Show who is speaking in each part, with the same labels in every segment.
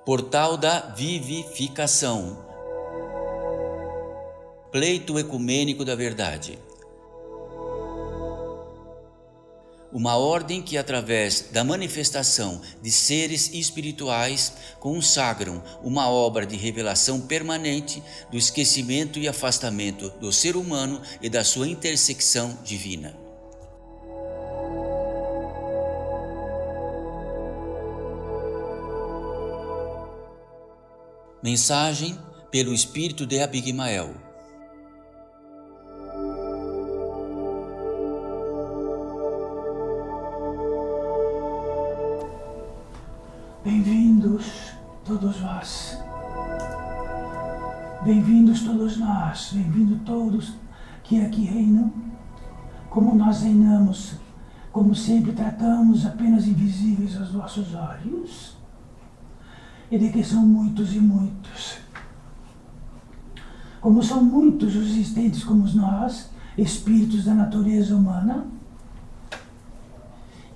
Speaker 1: Portal da Vivificação. Pleito ecumênico da verdade. Uma ordem que, através da manifestação de seres espirituais, consagram uma obra de revelação permanente do esquecimento e afastamento do ser humano e da sua intersecção divina. Mensagem pelo Espírito de Abigail.
Speaker 2: Bem-vindos todos vós, bem-vindos todos nós, bem-vindos todos que aqui reinam, como nós reinamos, como sempre tratamos apenas invisíveis aos vossos olhos, e de que são muitos e muitos. Como são muitos os existentes como nós, espíritos da natureza humana,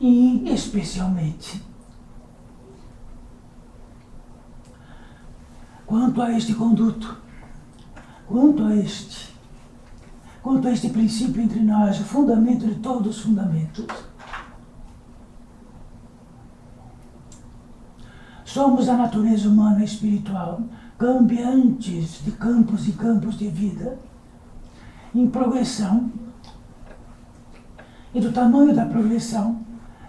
Speaker 2: e especialmente quanto a este conduto, quanto a este princípio entre nós, o fundamento de todos os fundamentos. Somos a natureza humana espiritual, cambiantes de campos e campos de vida, em progressão, e do tamanho da progressão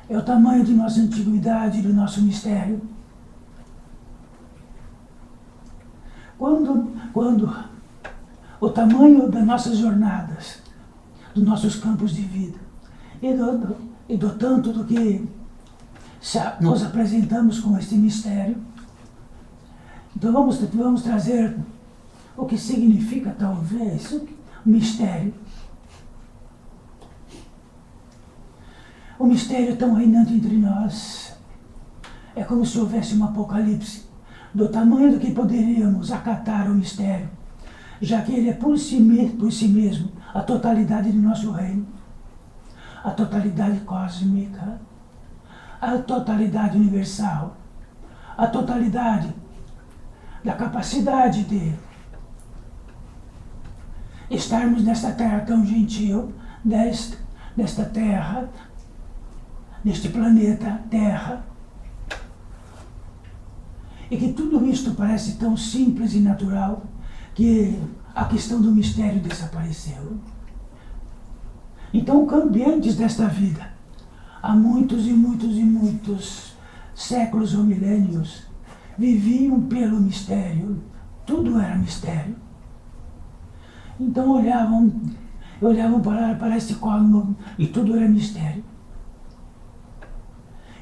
Speaker 2: é o tamanho de nossa antiguidade e do nosso mistério. Quando o tamanho das nossas jornadas, dos nossos campos de vida, e do tanto do que nos apresentamos com este mistério, então vamos trazer o que significa talvez o mistério. O mistério tão reinante entre nós é como se houvesse um apocalipse do tamanho do que poderíamos acatar o mistério, já que ele é por si mesmo a totalidade do nosso reino, a totalidade cósmica, a totalidade universal, a totalidade da capacidade de estarmos nesta terra tão gentil, nesta terra, neste planeta Terra, e que tudo isto parece tão simples e natural que a questão do mistério desapareceu. Então, cambiantes desta vida, há muitos e muitos e muitos séculos ou milênios, viviam pelo mistério, tudo era mistério. Então olhavam para este cosmos e tudo era mistério.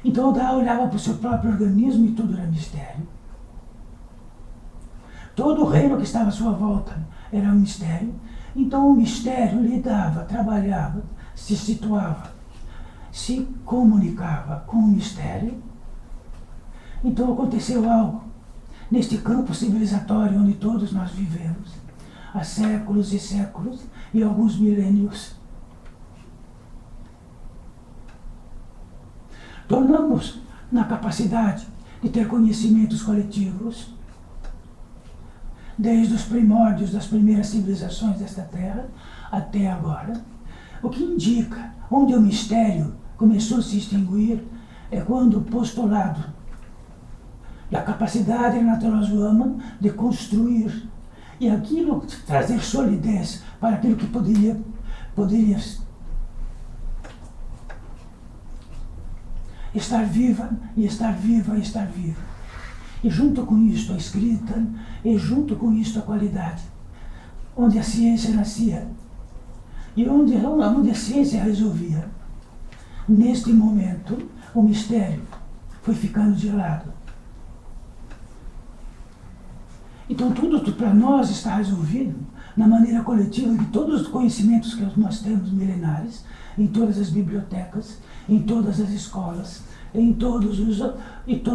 Speaker 2: Então olhava para o seu próprio organismo e tudo era mistério. Todo o reino que estava à sua volta era um mistério. Então o mistério lidava, trabalhava, se situava, se comunicava com o mistério. Então aconteceu algo neste campo civilizatório onde todos nós vivemos há séculos e séculos e alguns milênios. Tornamos na capacidade de ter conhecimentos coletivos, desde os primórdios das primeiras civilizações desta terra até agora, o que indica onde o mistério começou a se extinguir é quando o postulado da capacidade natural humana de construir e aquilo trazer solidez para aquilo que poderia estar viva e estar viva e estar viva. E junto com isto a escrita, e junto com isto a qualidade, onde a ciência nascia e onde a ciência resolvia. Neste momento, o mistério foi ficando de lado. Então tudo para nós está resolvido na maneira coletiva de todos os conhecimentos que nós temos milenares, em todas as bibliotecas, em todas as escolas, em todo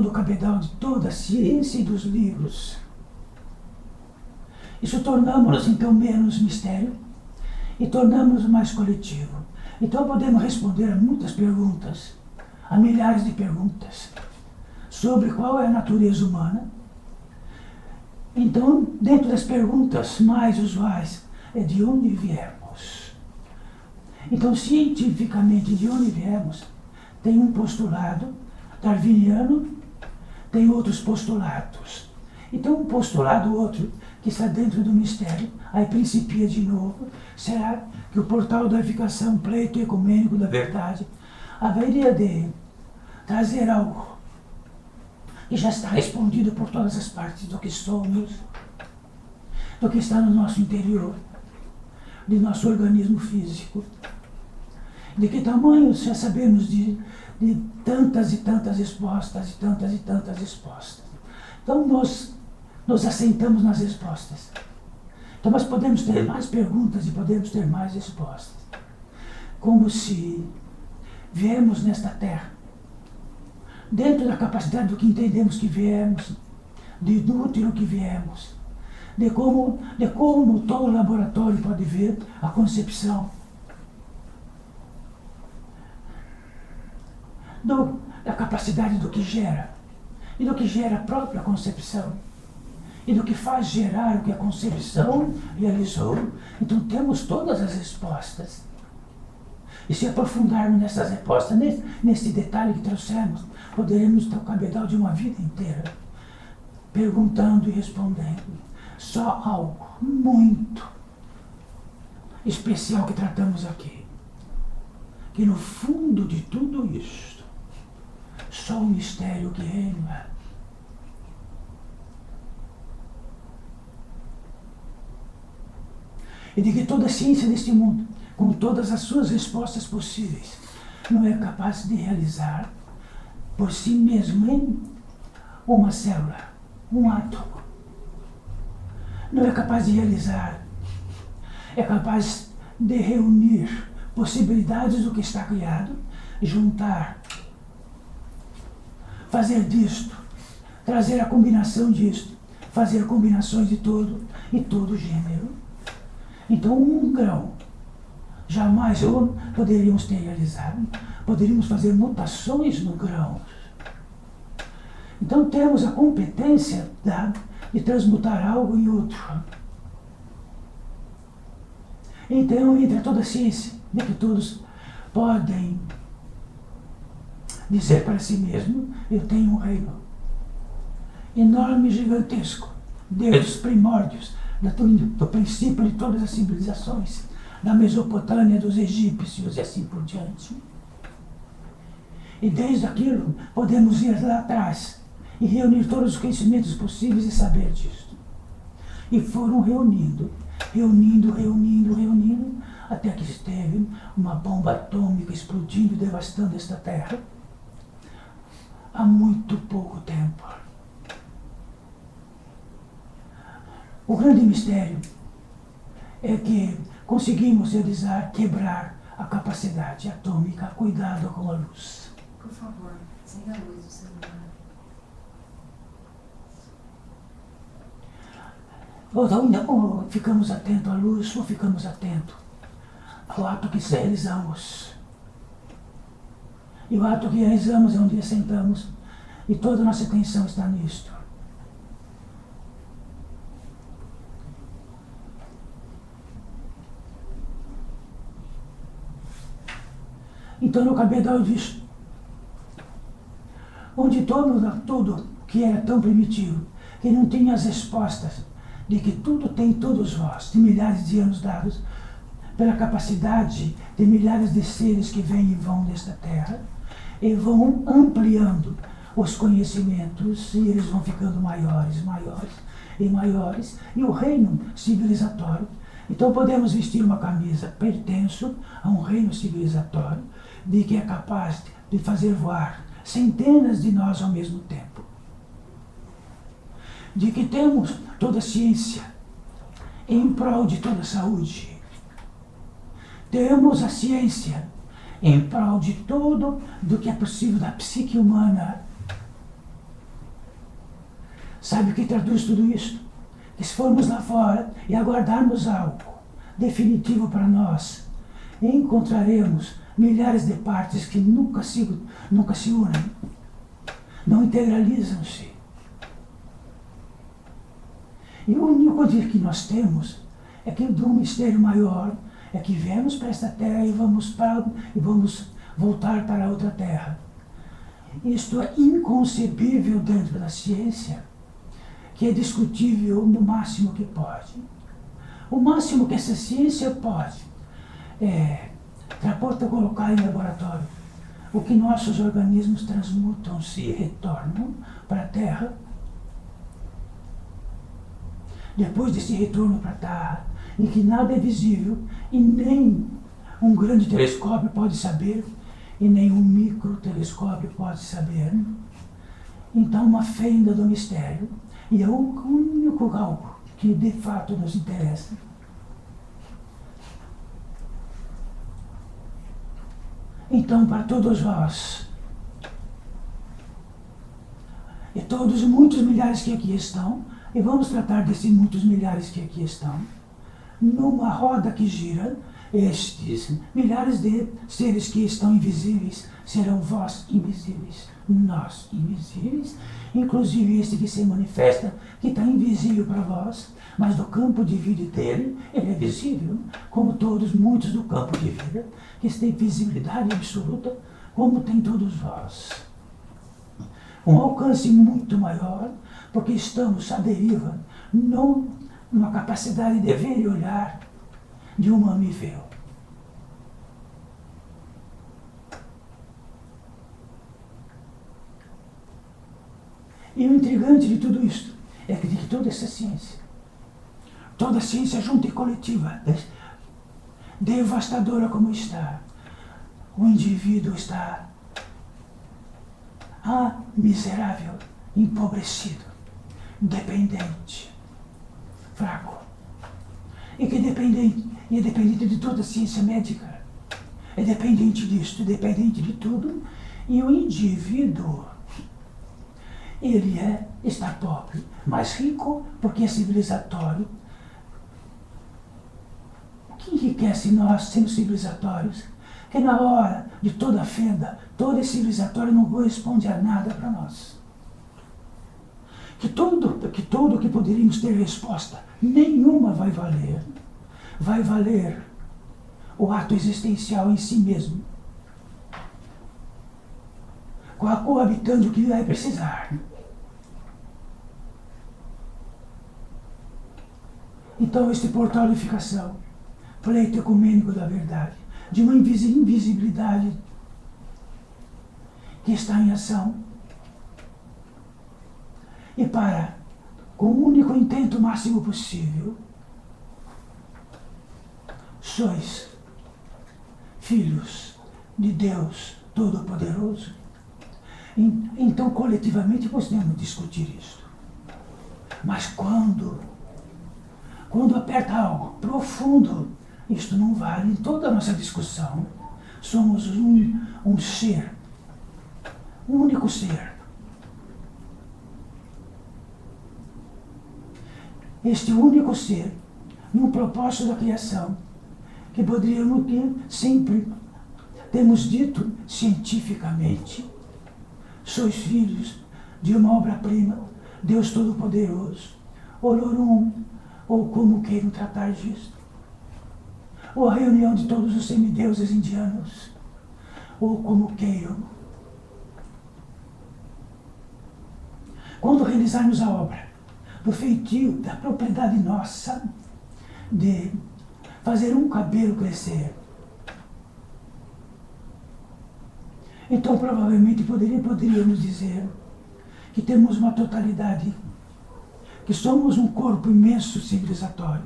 Speaker 2: o cabedal de toda a ciência e dos livros. Isso tornamos-nos então menos mistério e tornamos-nos mais coletivo. Então podemos responder a muitas perguntas, a milhares de perguntas, sobre qual é a natureza humana, Então, dentro das perguntas mais usuais, é de onde viemos. Então, cientificamente, de onde viemos, tem um postulado darwiniano, tem outros postulados. Então, um postulado, outro, que está dentro do mistério, aí principia de novo, será que o portal da edificação, pleito ecumênico da verdade, haveria de trazer algo que já está respondido por todas as partes do que somos, do que está no nosso interior, de nosso organismo físico. De que tamanho já sabemos de tantas e tantas respostas, e tantas respostas. Então nós nos assentamos nas respostas. Então nós podemos ter mais perguntas e podemos ter mais respostas. Como se viemos nesta terra, dentro da capacidade do que entendemos que viemos, do útero que viemos, de como todo laboratório pode ver a concepção, da capacidade do que gera, e do que gera a própria concepção, e do que faz gerar o que a concepção realizou. Então temos todas as respostas. E se aprofundarmos nessas respostas, nesse detalhe que trouxemos, poderemos ter o cabedal de uma vida inteira, perguntando e respondendo. Só algo muito especial que tratamos aqui, que no fundo de tudo isto, só o mistério que reina. E de que toda a ciência deste mundo, com todas as suas respostas possíveis, não é capaz de realizar por si mesmo em uma célula, um átomo. Não é capaz de realizar, é capaz de reunir possibilidades do que está criado, juntar, fazer disto, trazer a combinação disto, fazer combinações de todo e todo gênero. Então, um grão jamais poderíamos ter realizado, poderíamos fazer mutações no grão. Então, temos a competência de transmutar algo em outro. Então, entra toda a ciência de que todos podem dizer para si mesmo: eu tenho um reino enorme e gigantesco, Deus dos primórdios, do princípio de todas as civilizações, da Mesopotâmia, dos egípcios e assim por diante. E desde aquilo podemos ir lá atrás e reunir todos os conhecimentos possíveis e saber disso. E foram reunindo, até que esteve uma bomba atômica explodindo e devastando esta terra há muito pouco tempo. O grande mistério é que conseguimos realizar, quebrar a capacidade atômica. Cuidado com a luz.
Speaker 3: Por favor, sem a luz do celular.
Speaker 2: Ou ficamos atentos à luz, ou ficamos atentos ao ato que realizamos. E o ato que realizamos é onde assentamos, e toda a nossa atenção está nisto. Então, no cabedal disso, onde tudo que era tão primitivo, que não tinha as respostas de que tudo tem todos vós, de milhares de anos dados, pela capacidade de milhares de seres que vêm e vão desta terra, e vão ampliando os conhecimentos, e eles vão ficando maiores e maiores, e o reino civilizatório. Então podemos vestir uma camisa, pertenço a um reino civilizatório, de que é capaz de fazer voar centenas de nós ao mesmo tempo. De que temos toda a ciência em prol de toda a saúde. Temos a ciência em prol de tudo do que é possível da psique humana. Sabe o que traduz tudo isso? Que se formos lá fora e aguardarmos algo definitivo para nós, encontraremos milhares de partes que nunca se unem, não integralizam-se. E o único poder que nós temos é que do mistério maior é que viemos para esta terra e vamos voltar para outra terra. Isto é inconcebível dentro da ciência, que é discutível no máximo que pode. O máximo que essa ciência pode é colocar em laboratório o que nossos organismos transmutam-se e retornam para a Terra. Depois desse retorno para a Terra, em que nada é visível e nem um grande telescópio pode saber e nem um microtelescópio pode saber. Então, uma fenda do mistério, e é o único algo que de fato nos interessa. Então, para todos vós, e todos os muitos milhares que aqui estão, e vamos tratar desses muitos milhares que aqui estão, numa roda que gira, estes milhares de seres que estão invisíveis serão vós invisíveis, nós invisíveis, inclusive este que se manifesta, que está invisível para vós, mas do campo de vida dele, ele é visível, como todos, muitos do campo de vida, que têm visibilidade absoluta, como tem todos vós. Um alcance muito maior, porque estamos à deriva, numa capacidade de ver e olhar de um mamífero. E o intrigante de tudo isto é que toda essa ciência, toda a ciência junta e coletiva, devastadora como está, o indivíduo está miserável, empobrecido, dependente, fraco. E que é dependente de toda a ciência médica, é dependente disto, é dependente de tudo, e o indivíduo, ele está pobre, mas rico porque é civilizatório. O que enriquece nós sendo civilizatórios? Que na hora de toda fenda, todo esse civilizatório não corresponde a nada para nós. Que tudo que poderíamos ter resposta, nenhuma vai valer. Vai valer o ato existencial em si mesmo, coabitando o que vai precisar. Então, este portal de unificação, pleito ecumênico da verdade, de uma invisibilidade que está em ação, e para, com o único intento máximo possível, sois filhos de Deus Todo-Poderoso. Então, coletivamente, podemos discutir isso. Mas quando aperta algo profundo, isto não vale. Em toda a nossa discussão, somos um ser, um único ser. Este único ser, num propósito da criação, que poderíamos ter sempre, temos dito cientificamente, sois filhos de uma obra-prima, Deus Todo-Poderoso, Olorum, ou como queiram tratar disso, ou a reunião de todos os semideuses indianos, ou como queiram. Quando realizarmos a obra do feitio, da propriedade nossa, de fazer um cabelo crescer, então provavelmente poderíamos dizer que temos uma totalidade, que somos um corpo imenso civilizatório,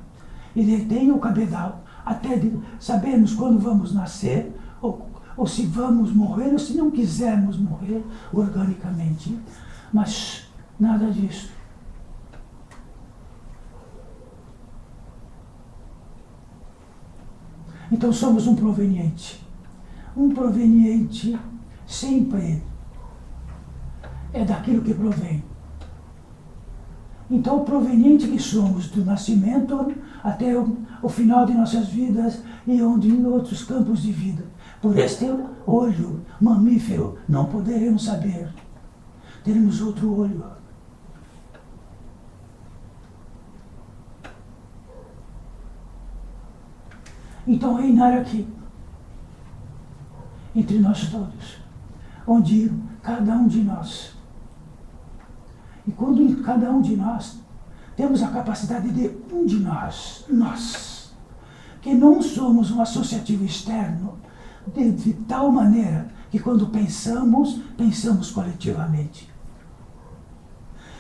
Speaker 2: e detém o cabedal até de sabermos quando vamos nascer, ou se vamos morrer, ou se não quisermos morrer organicamente, mas nada disso. Então somos um proveniente. Um proveniente sempre é daquilo que provém. Então, o proveniente que somos do nascimento até o final de nossas vidas e onde em outros campos de vida. Por este olho mamífero não poderemos saber. Teremos outro olho. então reinar aqui, entre nós todos, onde cada um de nós, e quando cada um de nós temos a capacidade de um de nós, que não somos um associativo externo, de tal maneira que quando pensamos coletivamente.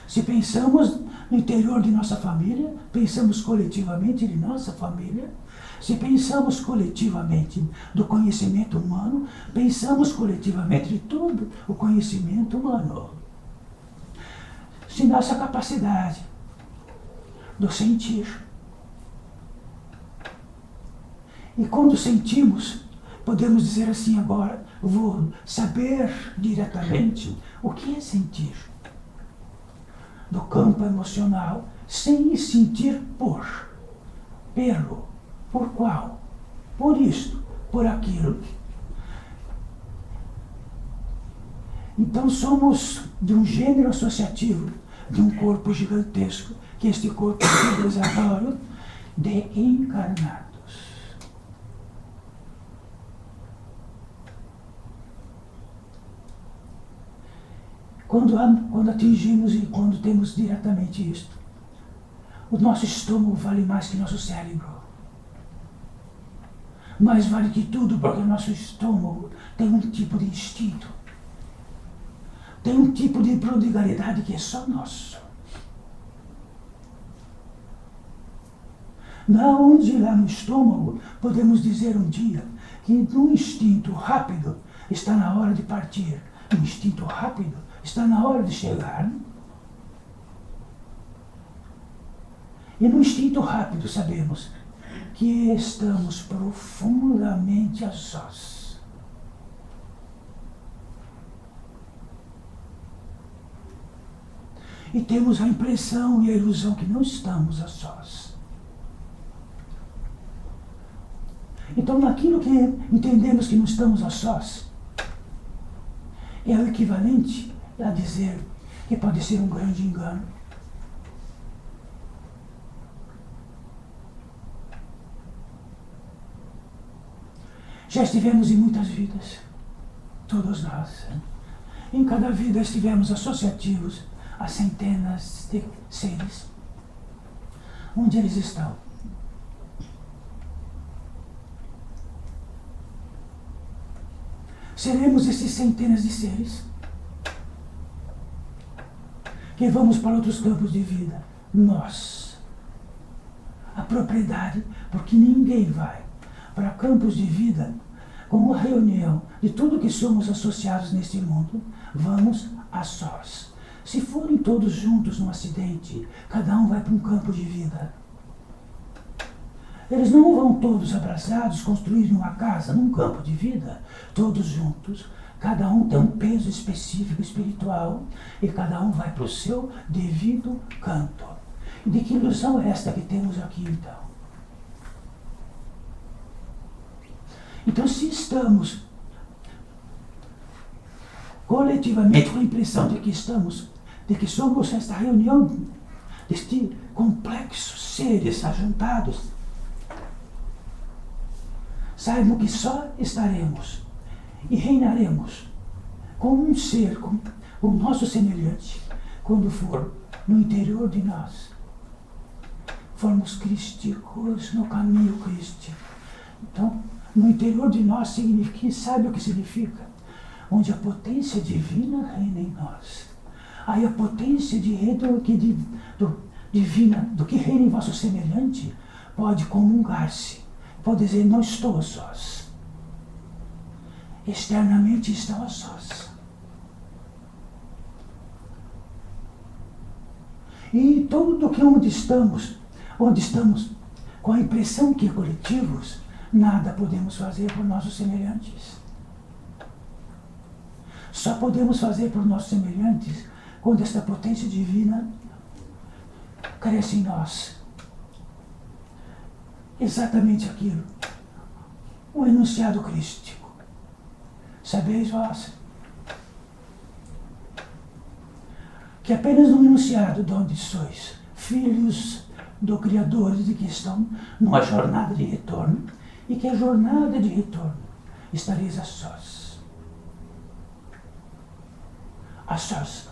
Speaker 2: Se pensamos no interior de nossa família, pensamos coletivamente de nossa família. Se pensamos coletivamente do conhecimento humano, pensamos coletivamente de todo o conhecimento humano. Se nossa capacidade do sentir, e quando sentimos, podemos dizer assim agora, vou saber diretamente o que é sentir. Do campo emocional, sem sentir pelo, por qual, por isto, por aquilo. Então somos de um gênero associativo, de um corpo gigantesco, que este corpo civilizatório de encarnados. Quando atingimos e quando temos diretamente isto, o nosso estômago vale mais que nosso cérebro. Mais vale que tudo, porque o nosso estômago tem um tipo de instinto. Tem um tipo de prodigalidade que é só nosso. Onde lá no estômago, podemos dizer um dia que no instinto rápido está na hora de partir. No instinto rápido está na hora de chegar. E no instinto rápido sabemos que estamos profundamente a sós. E temos a impressão e a ilusão que não estamos a sós. Então, naquilo que entendemos que não estamos a sós, é o equivalente a dizer que pode ser um grande engano. Já estivemos em muitas vidas, todos nós. Em cada vida estivemos associativos a centenas de seres. Onde eles estão? Seremos esses centenas de seres que vamos para outros campos de vida. Nós, a propriedade, porque ninguém vai para campos de vida com uma reunião de tudo que somos associados neste mundo, vamos a sós. Se forem todos juntos num acidente, cada um vai para um campo de vida. Eles não vão todos abraçados construir uma casa num campo de vida, todos juntos. Cada um tem um peso específico espiritual e cada um vai para o seu devido canto. E de que ilusão é esta que temos aqui então? Então, se estamos coletivamente com a impressão de que somos esta reunião deste complexo seres ajuntados, saibam que só estaremos e reinaremos com um ser, com o nosso semelhante, quando for no interior de nós, formos crísticos no caminho crístico. Então, no interior de nós significa, sabe o que significa? Onde a potência divina reina em nós. Aí a potência divina do que reina em vosso semelhante pode comungar-se, pode dizer, não estou a sós. Externamente estão a sós. E tudo que onde estamos com a impressão que coletivos, nada podemos fazer por nossos semelhantes. Só podemos fazer por nossos semelhantes quando esta potência divina cresce em nós. Exatamente aquilo. O enunciado crístico. Sabeis vós que apenas no enunciado de onde sois filhos do Criador e que estão numa jornada de retorno, e que a jornada de retorno estareis a sós. A sós.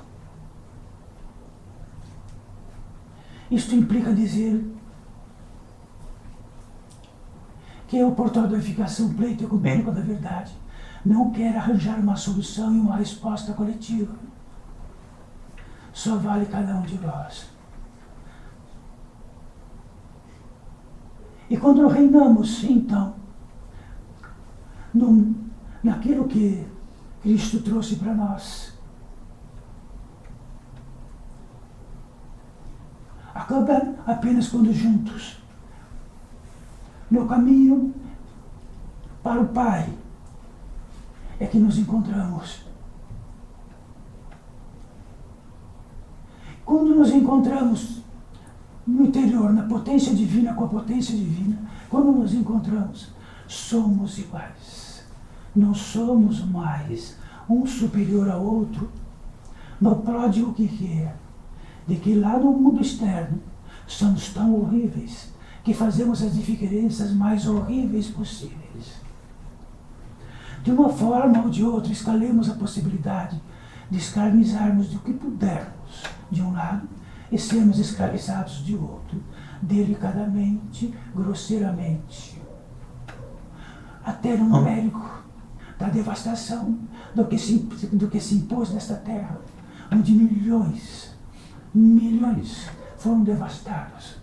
Speaker 2: Isto implica dizer que o portal da edificação pleito ecumênico da verdade não quer arranjar uma solução e uma resposta coletiva. Só vale cada um de nós. E quando reinamos, então, naquilo que Cristo trouxe para nós, acaba apenas quando juntos, no caminho para o Pai, é que nos encontramos. Quando nos encontramos no interior, na potência divina com a potência divina, quando nos encontramos, somos iguais. Não somos mais um superior ao outro, no pródigo que é, de que lá no mundo externo somos tão horríveis que fazemos as diferenças mais horríveis possíveis. De uma forma ou de outra, escalemos a possibilidade de escravizarmos do que pudermos de um lado e sermos escravizados de outro, delicadamente, grosseiramente, até no numérico da devastação do que se impôs nesta terra, onde milhões foram devastados.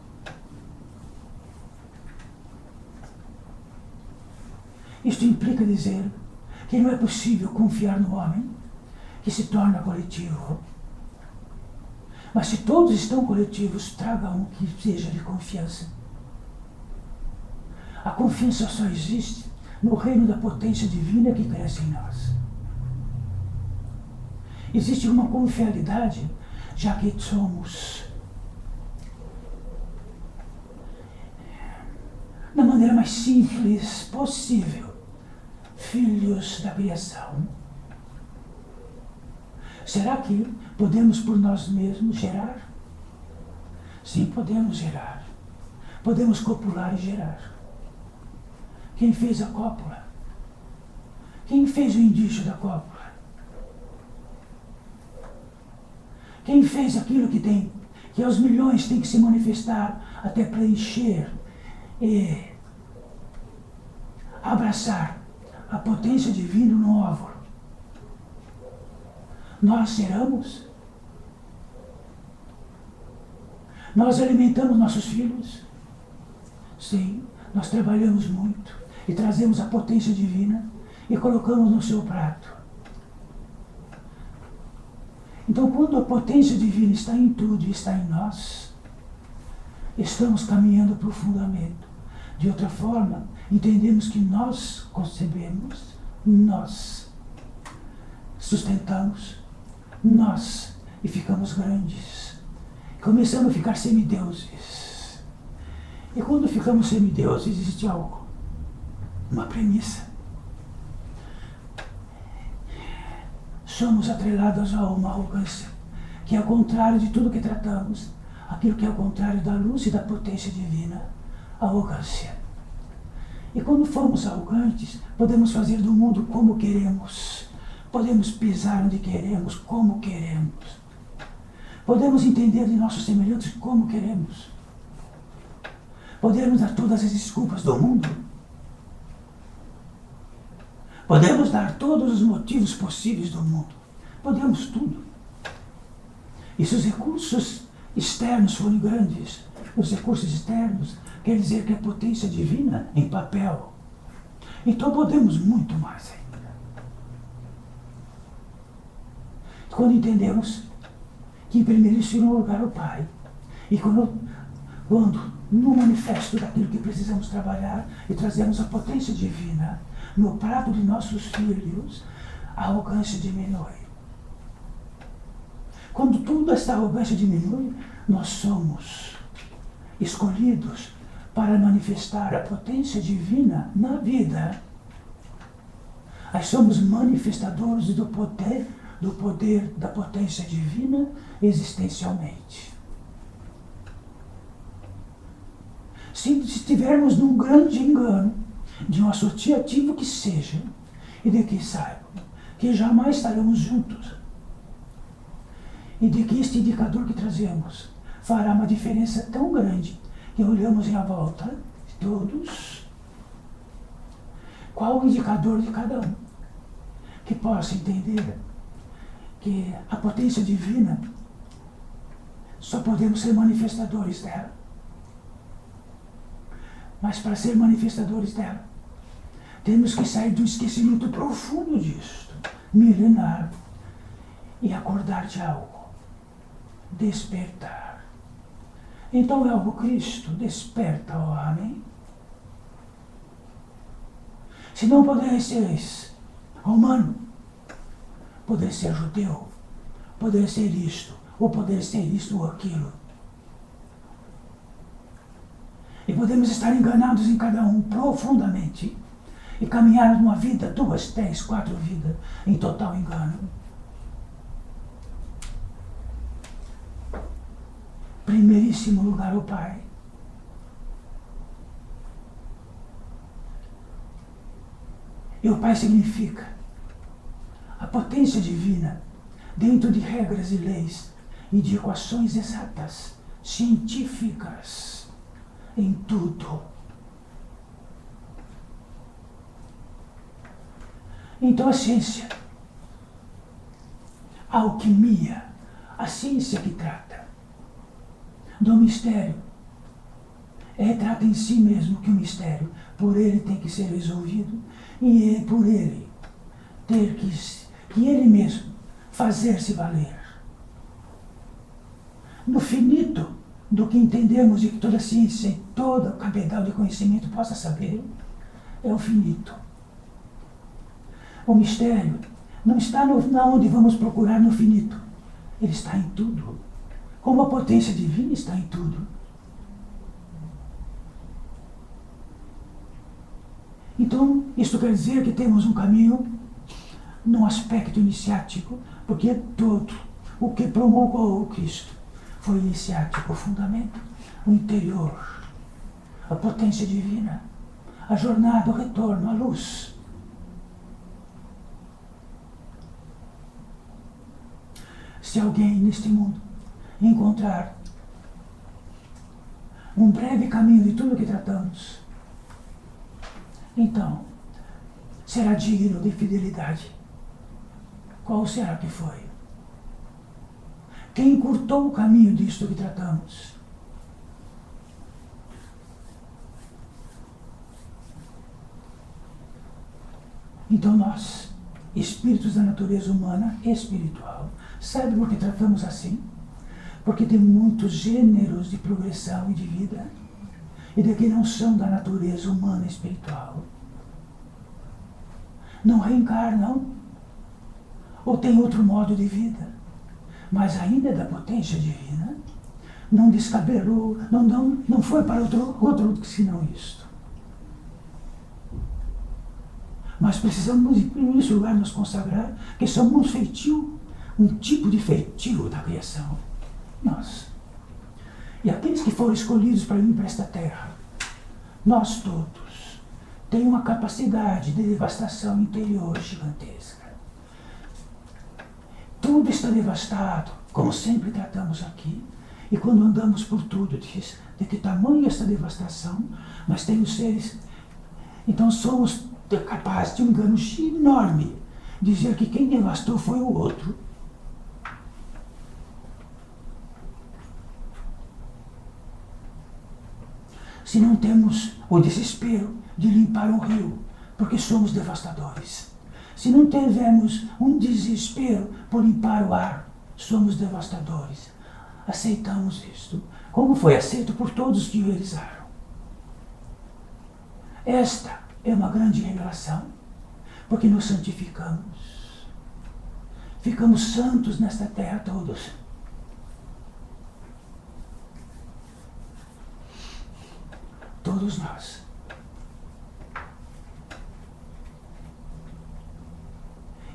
Speaker 2: Isto implica dizer que não é possível confiar no homem, que se torna coletivo. Mas se todos estão coletivos, traga um que seja de confiança. A confiança só existe no reino da potência divina que cresce em nós. Existe uma confiabilidade, já que somos, da maneira mais simples possível, filhos da criação. Será que podemos por nós mesmos gerar? Sim, podemos gerar. Podemos copular e gerar. Quem fez a cópula? Quem fez o indício da cópula? Quem fez aquilo que aos milhões tem que se manifestar até preencher e abraçar a potência divina no óvulo? Nós seramos? Nós alimentamos nossos filhos? Sim, nós trabalhamos muito e trazemos a potência divina e colocamos no seu prato. Então, quando a potência divina está em tudo e está em nós, estamos caminhando para o fundamento. De outra forma, entendemos que nós concebemos, nós sustentamos, nós e ficamos grandes. Começamos a ficar semideuses. E quando ficamos semideuses, existe algo, uma premissa. Somos atrelados a uma arrogância, que é ao contrário de tudo que tratamos, aquilo que é ao contrário da luz e da potência divina, a arrogância. E quando formos arrogantes, podemos fazer do mundo como queremos. Podemos pisar onde queremos, como queremos. Podemos entender de nossos semelhantes como queremos. Podemos dar todas as desculpas do mundo. Podemos dar todos os motivos possíveis do mundo. Podemos tudo. E se os recursos externos forem grandes, os recursos externos quer dizer que a potência divina em papel. Então podemos muito mais ainda. Quando entendemos que em primeiríssimo lugar o Pai, e quando no manifesto daquilo que precisamos trabalhar e trazemos a potência divina no prato de nossos filhos, a arrogância diminui. Quando toda essa arrogância diminui, nós somos escolhidos para manifestar a potência divina na vida. Nós somos manifestadores do poder da potência divina existencialmente. Se estivermos num grande engano de um associativo que seja, e de que saibam que jamais estaremos juntos, e de que este indicador que trazemos fará uma diferença tão grande que olhamos em volta de todos, qual o indicador de cada um, que possa entender que a potência divina só podemos ser manifestadores dela. Mas para ser manifestadores dela, temos que sair do esquecimento profundo disto, milenar, e acordar de algo, despertar. Então é o Cristo, desperta, ó homem. Se não podeis ser romano, poder ser judeu, poder ser isto, ou poder ser isto ou aquilo. E podemos estar enganados em cada um profundamente e caminhar uma vida, 2, 3, 4 vidas em total engano. Primeiríssimo lugar, o Pai. E o Pai significa a potência divina dentro de regras e leis e de equações exatas, científicas, em tudo. Então a ciência, a alquimia, a ciência que trata do mistério, trata em si mesmo que o mistério, por ele tem que ser resolvido, e é por ele ter que ele mesmo fazer-se valer. No finito do que entendemos e que toda a ciência e todo o cabedal de conhecimento possa saber, é o finito. O mistério não está onde vamos procurar no finito. Ele está em tudo. Como a potência divina está em tudo. Então, isto quer dizer que temos um caminho num aspecto iniciático, porque todo o que promulgou o Cristo foi iniciático, o fundamento, o interior, a potência divina, a jornada, o retorno, a luz. Se alguém neste mundo encontrar um breve caminho de tudo que tratamos, então será digno de fidelidade. Qual será que foi? Quem encurtou o caminho disto que tratamos? Então nós, espíritos da natureza humana e espiritual, sabe por que tratamos assim? Porque tem muitos gêneros de progressão e de vida, e de que não são da natureza humana e espiritual. Não reencarnam, ou tem outro modo de vida, mas ainda é da potência divina, não descabelou, não foi para outro senão isto. Mas precisamos, em primeiro lugar, nos consagrar que somos um feitio, um tipo de feitio da criação. Nós. E aqueles que foram escolhidos para vir para esta terra, nós todos, têm uma capacidade de devastação interior gigantesca. Tudo está devastado, como sempre tratamos aqui. E quando andamos por tudo, diz de que tamanho essa devastação, mas tem os seres. Então somos capazes de um engano enorme, dizer que quem devastou foi o outro. Se não temos o desespero de limpar um rio, porque somos devastadores. Se não tivermos um desespero por limpar o ar, somos devastadores. Aceitamos isto, como foi aceito por todos que o realizaram. Esta é uma grande revelação, porque nos santificamos. Ficamos santos nesta terra todos. Todos nós.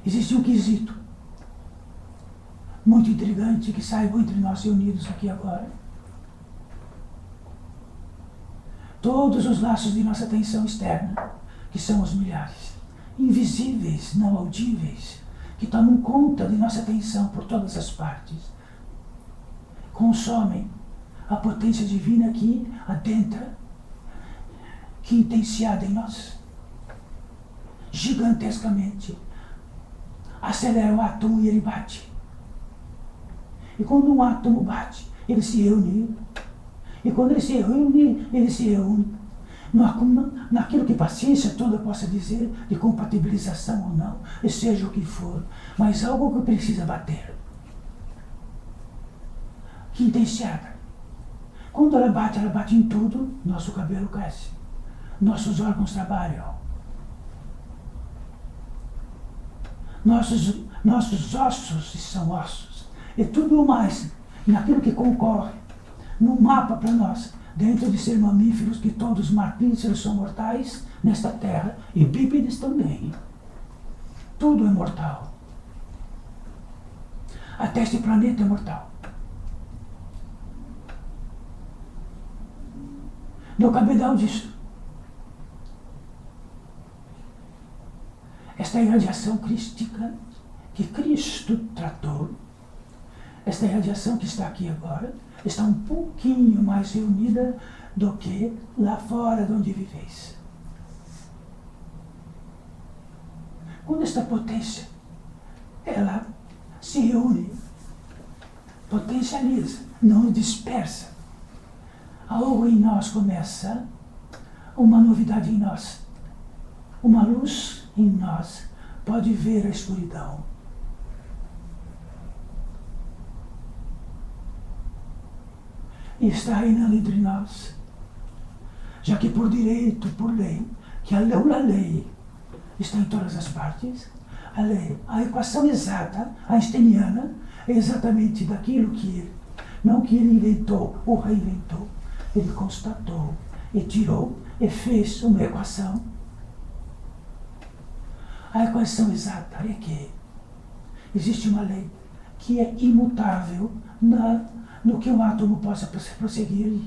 Speaker 2: Existe um quesito muito intrigante que saibam entre nós reunidos aqui agora. Todos os laços de nossa atenção externa que são os milhares, invisíveis, não audíveis, que tomam conta de nossa atenção por todas as partes, consomem a potência divina que adentra, que intenciada em nós, gigantescamente, acelera o átomo e ele bate. E quando um átomo bate, ele se reúne. E quando ele se reúne, ele se reúne. Naquilo que paciência toda possa dizer, de compatibilização ou não, e seja o que for, mas algo que precisa bater. Que intenciada. Quando ela bate em tudo, nosso cabelo cresce, nossos órgãos trabalham, nossos ossos são ossos, e tudo mais, naquilo que concorre, no mapa para nós, dentro de ser mamíferos, que todos mamíferos são mortais nesta terra, e bípedes também. Tudo é mortal. Até este planeta é mortal. No cabedal disso, esta irradiação crística que Cristo tratou, esta irradiação que está aqui agora, está um pouquinho mais reunida do que lá fora de onde viveis. Quando esta potência, ela se reúne, potencializa, não dispersa, algo em nós começa, uma novidade em nós, uma luz em nós pode ver a escuridão. E está reinando entre nós, já que por direito, por lei, que a lei está em todas as partes, a lei, a equação exata, einsteiniana, é exatamente daquilo que ele, não que ele inventou ou reinventou, ele constatou e tirou e fez uma equação. A equação exata é que existe uma lei que é imutável no que um átomo possa prosseguir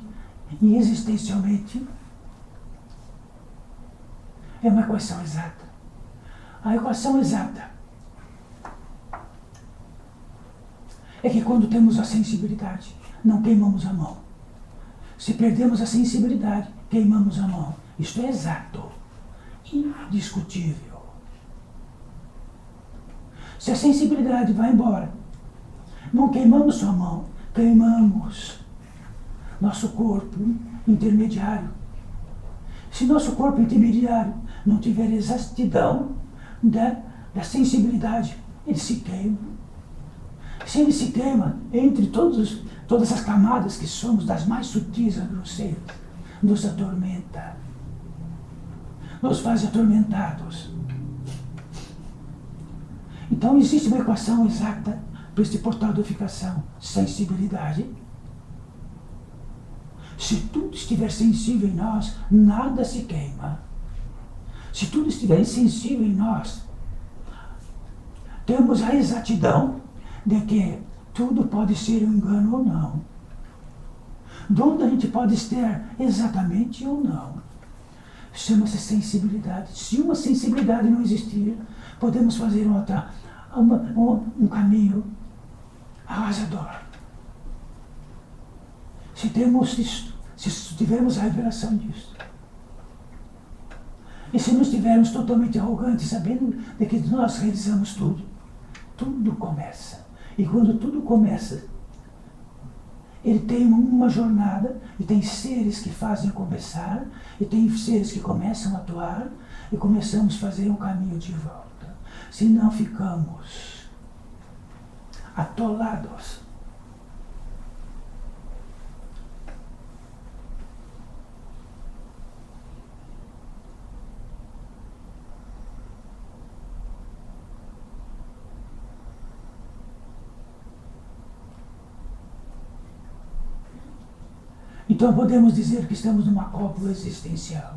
Speaker 2: e existencialmente. É uma equação exata. A equação exata é que quando temos a sensibilidade, não queimamos a mão. Se perdemos a sensibilidade, queimamos a mão. Isto é exato, indiscutível. Se a sensibilidade vai embora, não queimamos sua mão, queimamos nosso corpo intermediário. Se nosso corpo intermediário não tiver exatidão da sensibilidade, ele se queima. Se ele se queima, entre todas as camadas que somos, das mais sutis a grosseiras, nos atormenta, nos faz atormentados. Então existe uma equação exata para este portal de unificação: sensibilidade. Se tudo estiver sensível em nós, nada se queima. Se tudo estiver insensível em nós, temos a exatidão de que tudo pode ser um engano ou não. De onde a gente pode estar exatamente ou não. Chama-se sensibilidade. Se uma sensibilidade não existir, podemos fazer um caminho arrasador. Se temos isto, se tivermos a revelação disso, e se não estivermos totalmente arrogantes, sabendo de que nós realizamos tudo, tudo começa. E quando tudo começa, ele tem uma jornada, e tem seres que fazem começar, e tem seres que começam a atuar, e começamos a fazer um caminho de volta. Se não ficamos atolados. Então podemos dizer que estamos numa cópula existencial.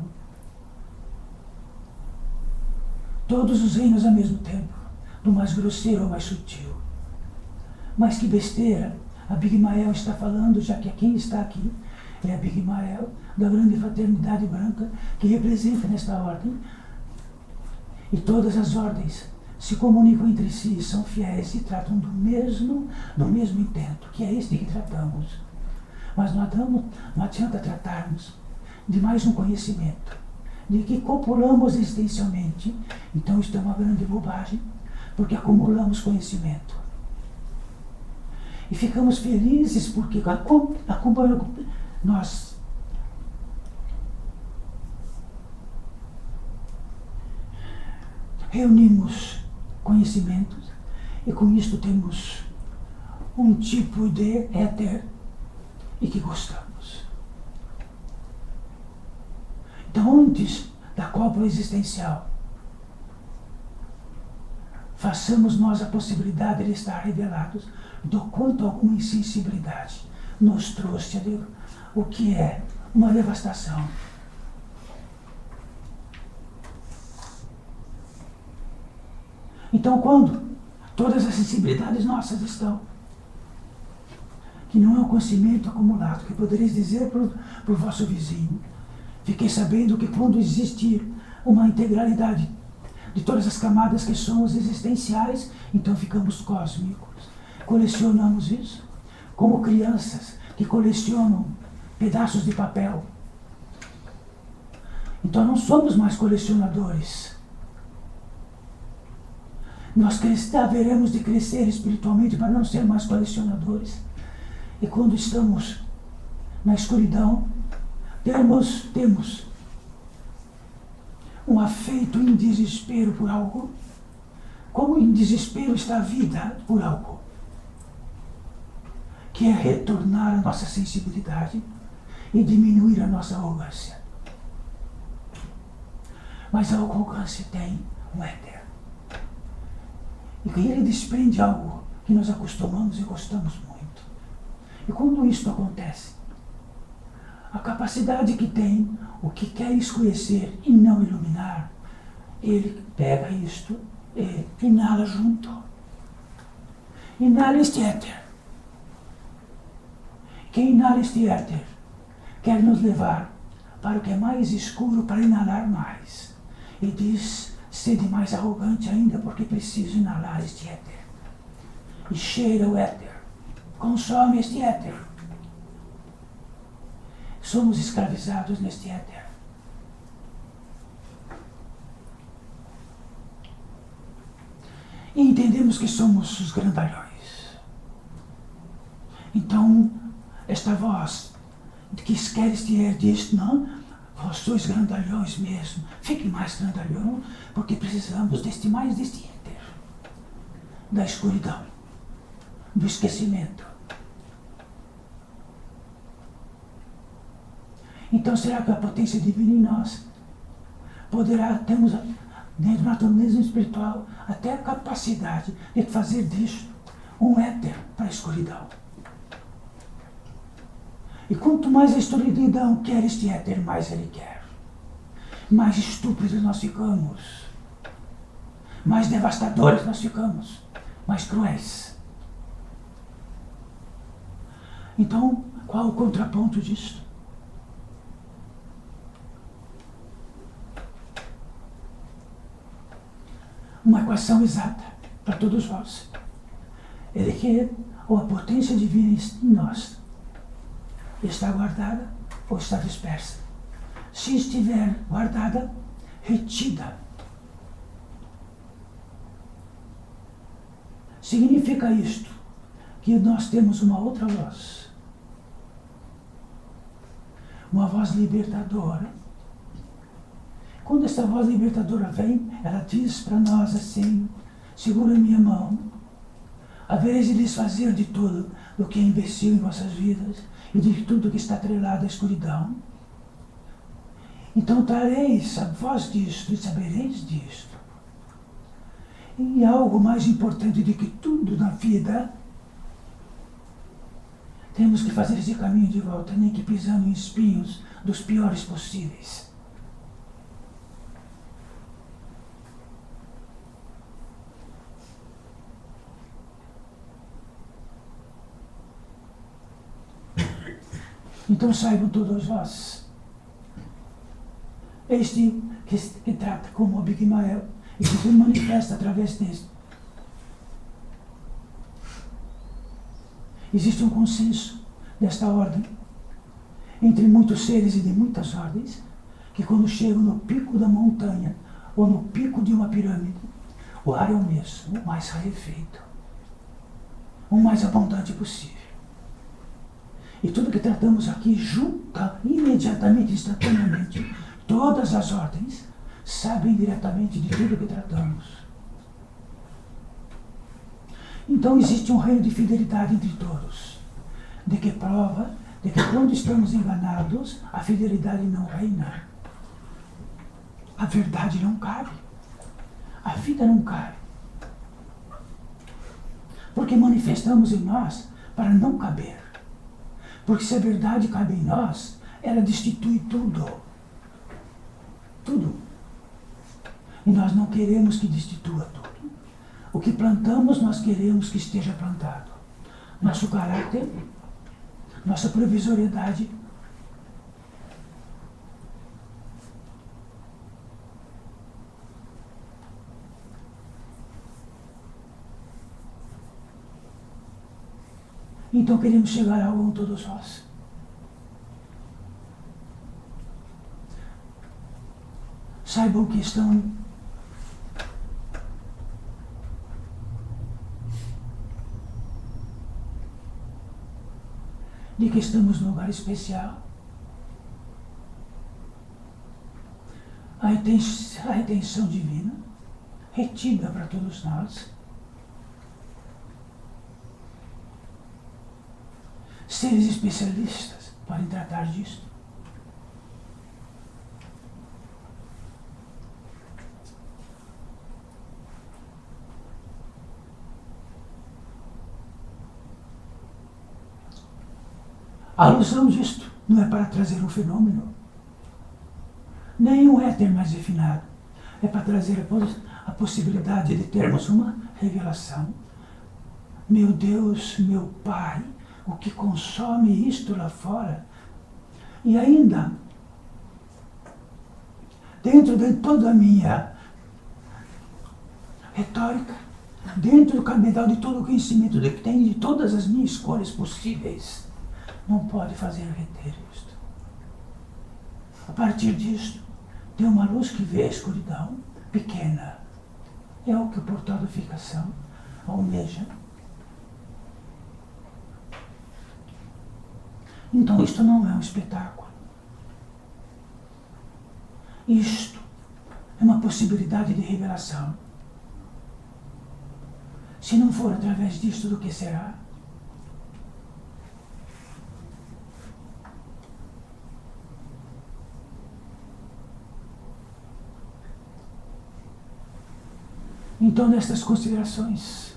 Speaker 2: Todos os reinos ao mesmo tempo, do mais grosseiro ao mais sutil. Mas que besteira, a Big Mael está falando, já que quem está aqui é a Big Mael, da grande fraternidade branca, que representa nesta ordem E todas as ordens se comunicam entre si, são fiéis e tratam do mesmo intento, que é este que tratamos. Mas não adianta tratarmos de mais um conhecimento, de que copulamos existencialmente. Então isto é uma grande bobagem, porque acumulamos conhecimento. E ficamos felizes porque nós reunimos conhecimentos e com isto temos um tipo de éter e que gostamos. Então, antes da cópula existencial, façamos nós a possibilidade de estar revelados do quanto alguma insensibilidade nos trouxe o que é uma devastação. Então, quando todas as sensibilidades nossas estão, que não é um conhecimento acumulado, que podereis dizer para o vosso vizinho, fiquei sabendo que quando existir uma integralidade de todas as camadas que somos existenciais, então ficamos cósmicos. Colecionamos isso, como crianças que colecionam pedaços de papel. Então não somos mais colecionadores. Nós haveremos de crescer espiritualmente para não ser mais colecionadores. E quando estamos na escuridão, temos um afeito em desespero por algo, como em desespero está a vida por algo, que é retornar a nossa sensibilidade e diminuir a nossa arrogância. Mas a arrogância tem um éter. E que ele desprende algo que nós acostumamos e gostamos muito. E quando isto acontece, a capacidade que tem, o que quer escurecer e não iluminar, ele pega isto e inala junto. Inala este éter. Quem inala este éter quer nos levar para o que é mais escuro para inalar mais. E diz, sede mais arrogante ainda porque preciso inalar este éter. E cheira o éter. Consome este éter. Somos escravizados neste éter. E entendemos que somos os grandalhões. Então, esta voz que quer este diz, não, vós sois grandalhões mesmo. Fique mais grandalhão, porque precisamos deste éter. Da escuridão. Do esquecimento. Então, será que a potência divina em nós temos dentro da natureza espiritual até a capacidade de fazer disto um éter para a escuridão? E quanto mais a escuridão quer este éter, mais ele quer. Mais estúpidos nós ficamos. Mais devastadores nós ficamos. Mais cruéis. Então, qual o contraponto disto? Uma equação exata para todos nós. Ele quer, ou a potência divina em nós, está guardada ou está dispersa. Se estiver guardada, retida. Significa isto, que nós temos uma outra voz. Uma voz libertadora. Quando essa voz libertadora vem, ela diz para nós assim, segura minha mão, havereis de desfazer de tudo o que é imbecil em vossas vidas e de tudo que está atrelado à escuridão. Então trareis a voz disto e sabereis disto. E algo mais importante do que tudo na vida, temos que fazer esse caminho de volta, nem que pisando em espinhos dos piores possíveis. Então saibam todos vós, este que trata como Abigail e que se manifesta através deste. Existe um consenso desta ordem entre muitos seres e de muitas ordens, que quando chegam no pico da montanha ou no pico de uma pirâmide, o ar é o mesmo, o mais rarefeito, o mais abundante possível. E tudo que tratamos aqui junta imediatamente, instantaneamente. Todas as ordens sabem diretamente de tudo que tratamos. Então existe um reino de fidelidade entre todos, de que prova de que quando estamos enganados, a fidelidade não reina. A verdade não cabe. A vida não cabe. Porque manifestamos em nós para não caber. Porque se a verdade cabe em nós, ela destitui tudo. Tudo. E nós não queremos que destitua tudo. O que plantamos, nós queremos que esteja plantado. Nosso caráter, nossa provisoriedade, então queremos chegar a algo com todos nós. Saibam que estão de que estamos num lugar especial. A redenção divina retida para todos nós. Seres especialistas podem tratar disso. A alusão disto não é para trazer um fenômeno, nem um éter mais refinado. É para trazer a possibilidade de termos uma revelação. Meu Deus, meu Pai, o que consome isto lá fora? E ainda, dentro de toda a minha retórica, dentro do cabedal de todo o conhecimento que tem, de todas as minhas escolhas possíveis, não pode fazer reter isto. A partir disto, tem uma luz que vê a escuridão pequena. É o que o portal da ficação almeja. Então isto não é um espetáculo. Isto é uma possibilidade de revelação. Se não for através disto, do que será? Então, nestas considerações,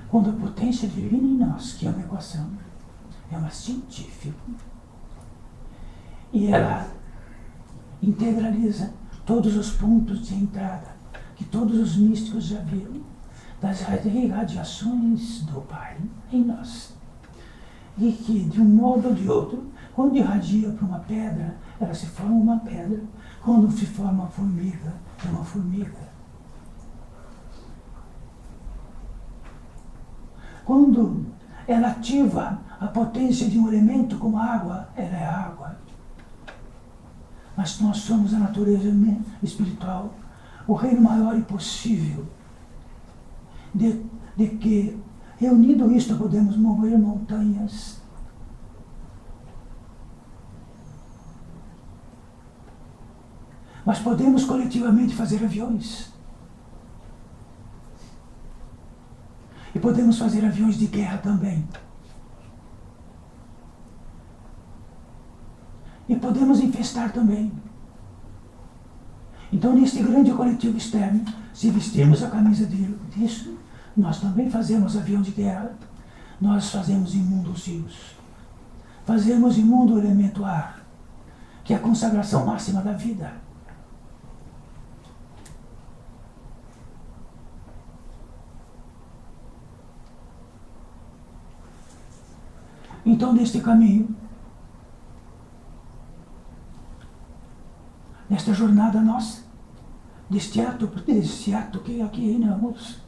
Speaker 2: quando a potência divina em nós, que é uma equação, é uma científica, e ela integraliza todos os pontos de entrada que todos os místicos já viram, das radiações do Pai em nós, e que, de um modo ou de outro, quando irradia para uma pedra, ela se forma uma pedra. Quando se forma uma formiga, é uma formiga. Quando ela ativa a potência de um elemento como a água, ela é água. Mas nós somos a natureza espiritual, o reino maior e possível, de que, reunido isto, podemos mover montanhas. Mas podemos coletivamente fazer aviões. E podemos fazer aviões de guerra também. E podemos infestar também. Então, neste grande coletivo externo, se vestirmos a camisa disso, nós também fazemos avião de guerra. Nós fazemos imundo os rios. Fazemos imundo o elemento ar, que é a consagração máxima da vida. Então, neste caminho, nesta jornada nossa, deste ato que aqui reinamos.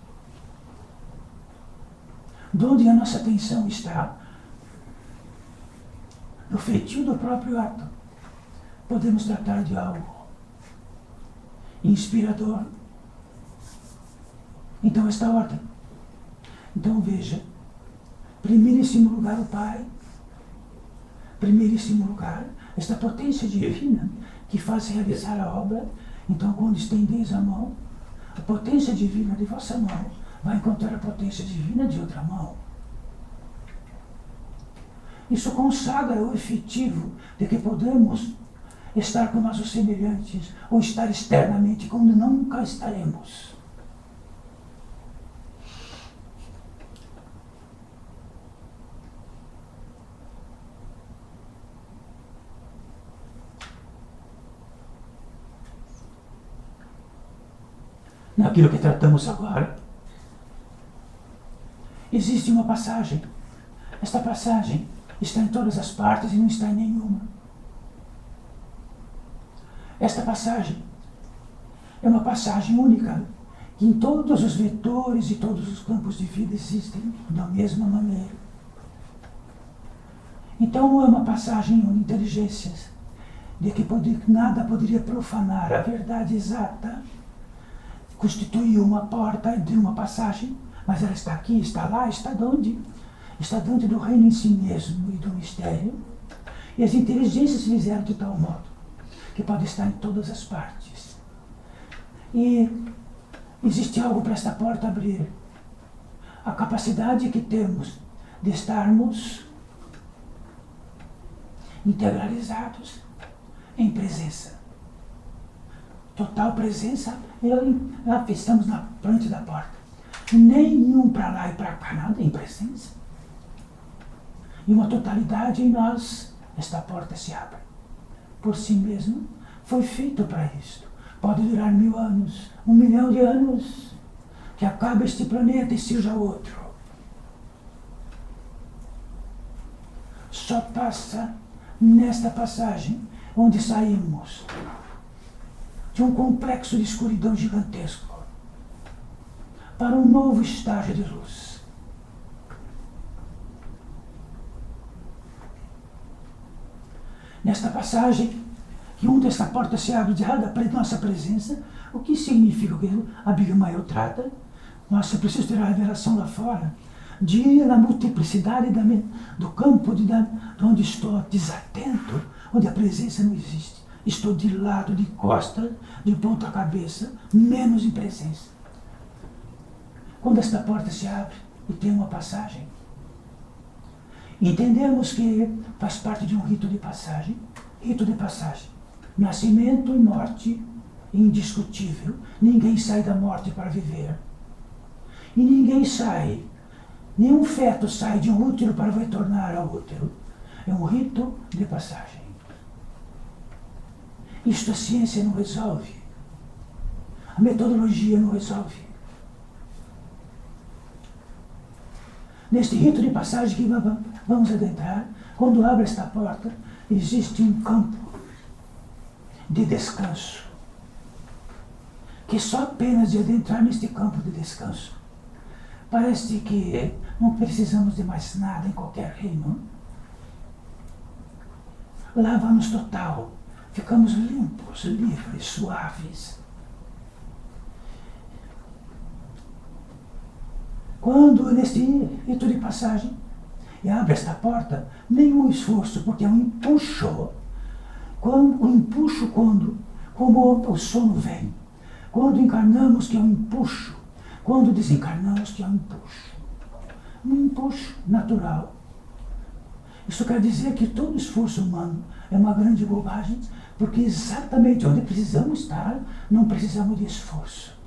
Speaker 2: De onde a nossa atenção está? No feitio do próprio ato. Podemos tratar de algo inspirador. Então, esta ordem. Então, veja, primeiríssimo lugar o Pai, primeiríssimo lugar, esta potência divina que faz realizar a obra. Então, quando estendeis a mão, a potência divina de vossa mão vai encontrar a potência divina de outra mão. Isso consagra o efetivo de que podemos estar com nossos semelhantes ou estar externamente como nunca estaremos. Naquilo que tratamos agora, existe uma passagem. Esta passagem está em todas as partes e não está em nenhuma. Esta passagem é uma passagem única, que em todos os vetores e todos os campos de vida existem da mesma maneira. Então não é uma passagem de inteligências, de que nada poderia profanar a verdade exata, constituir uma porta de uma passagem, mas ela está aqui, está lá, está onde? Está dentro do reino em si mesmo e do mistério. E as inteligências se fizeram de tal modo que pode estar em todas as partes. E existe algo para esta porta abrir. A capacidade que temos de estarmos integralizados em presença. Total presença, estamos na frente da porta. Nenhum para lá e para cá, nada em presença. E uma totalidade em nós, esta porta se abre. Por si mesmo, foi feito para isto. Pode durar 1000 anos, 1 milhão de anos, que acabe este planeta e surja outro. Só passa nesta passagem onde saímos de um complexo de escuridão gigantesco para um novo estágio de luz. Nesta passagem, que onde esta porta se abre de nossa presença, o que significa que a Abigail trata? Nossa, preciso ter a revelação lá fora, de ir na multiplicidade do campo de onde estou desatento, onde a presença não existe. Estou de lado, de costas, de ponta cabeça, menos em presença. Quando esta porta se abre e tem uma passagem, entendemos que faz parte de um rito de passagem. Rito de passagem. Nascimento e morte, indiscutível. Ninguém sai da morte para viver. E ninguém sai, nenhum feto sai de um útero para retornar ao útero. É um rito de passagem. Isto a ciência não resolve. A metodologia não resolve. Neste rito de passagem que vamos adentrar, quando abre esta porta, existe um campo de descanso, que só apenas de adentrar neste campo de descanso, parece que não precisamos de mais nada em qualquer reino. Lava-nos total, ficamos limpos, livres, suaves. Quando neste rito de passagem e abre esta porta, nenhum esforço, porque é um empuxo. Como o sono vem. Quando encarnamos, que é um empuxo. Quando desencarnamos, que é um empuxo. Um empuxo natural. Isso quer dizer que todo esforço humano é uma grande bobagem, porque exatamente onde precisamos estar, não precisamos de esforço.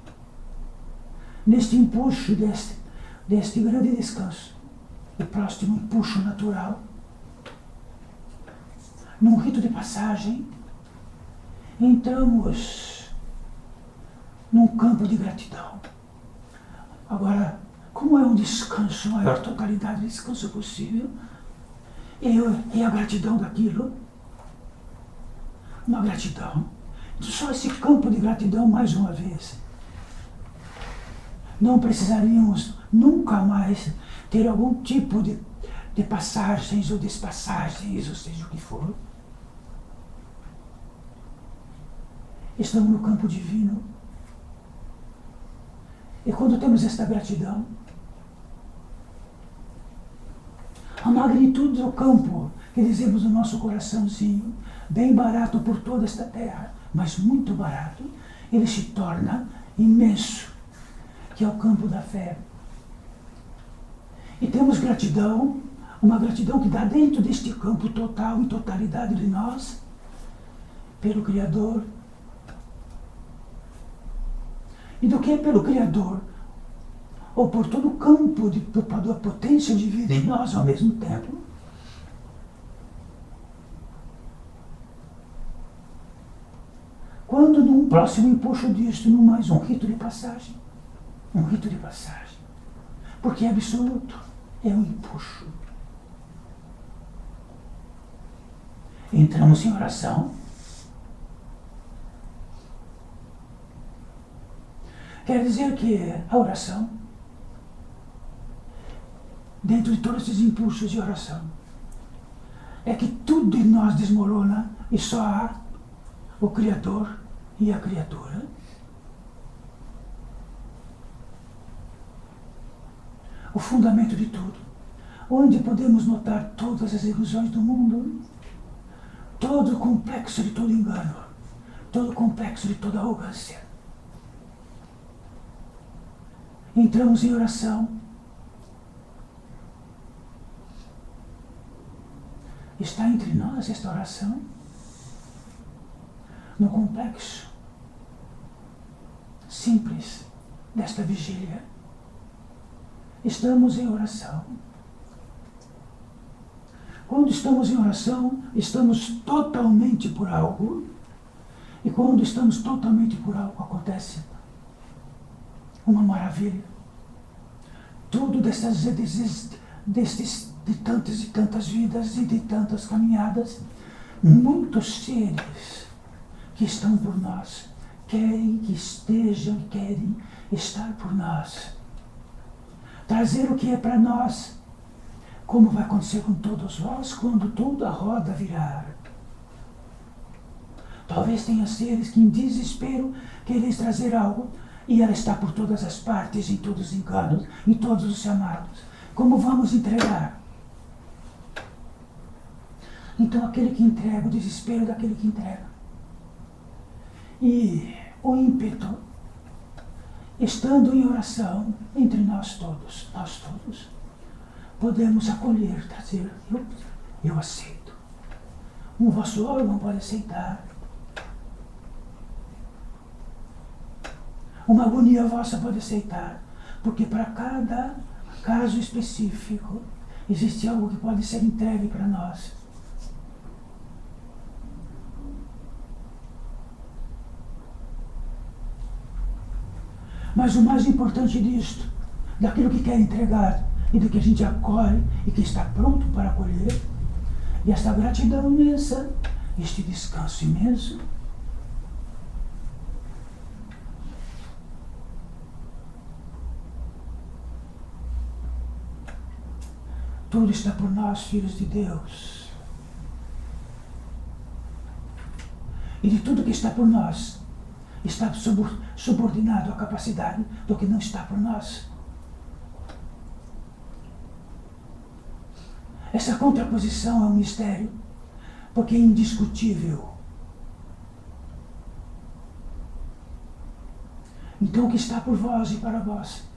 Speaker 2: Neste empuxo deste grande descanso, o próximo empuxo natural, num rito de passagem, entramos num campo de gratidão. Agora, como é um descanso, a maior totalidade de descanso possível, e a gratidão daquilo, uma gratidão só esse campo de gratidão mais uma vez. Não precisaríamos nunca mais ter algum tipo de passagens ou despassagens, ou seja o que for. Estamos no campo divino. E quando temos esta gratidão, a magnitude do campo que dizemos no nosso coraçãozinho, bem barato por toda esta terra, mas muito barato, ele se torna imenso, que é o campo da fé. E temos gratidão, uma gratidão que dá dentro deste campo total, em totalidade de nós, pelo Criador. E do que pelo Criador, ou por todo o campo da potência de vida em nós ao mesmo tempo. Quando num próximo empuxo disto, no mais um rito de passagem. Um rito de passagem. Porque é absoluto, é um empuxo. Entramos em oração. Quer dizer que a oração, dentro de todos esses impulsos de oração, é que tudo em nós desmorona e só há o Criador e a criatura. O fundamento de tudo, onde podemos notar todas as ilusões do mundo, todo o complexo de todo engano, todo o complexo de toda arrogância. Entramos em oração. Está entre nós esta oração? No complexo simples desta vigília, estamos em oração. Quando estamos em oração, estamos totalmente por algo. E quando estamos totalmente por algo, acontece uma maravilha. Tudo de tantas e tantas vidas e de tantas caminhadas, muitos seres que estão por nós, querem que estejam e querem estar por nós. Trazer o que é para nós, como vai acontecer com todos vós quando toda a roda virar. Talvez tenha seres que em desespero querem trazer algo e ela está por todas as partes, em todos os enganos, em todos os chamados. Como vamos entregar? Então aquele que entrega, o desespero daquele que entrega. E o ímpeto, estando em oração entre nós todos, podemos acolher, trazer, eu aceito. O vosso órgão pode aceitar. Uma agonia vossa pode aceitar, porque para cada caso específico existe algo que pode ser entregue para nós. Mas o mais importante disto, daquilo que quer entregar e do que a gente acolhe e que está pronto para acolher, e esta gratidão imensa, este descanso imenso, tudo está por nós, filhos de Deus. E de tudo que está por nós, está subordinado à capacidade do que não está por nós. Essa contraposição é um mistério, porque é indiscutível. Então o que está por vós e para vós,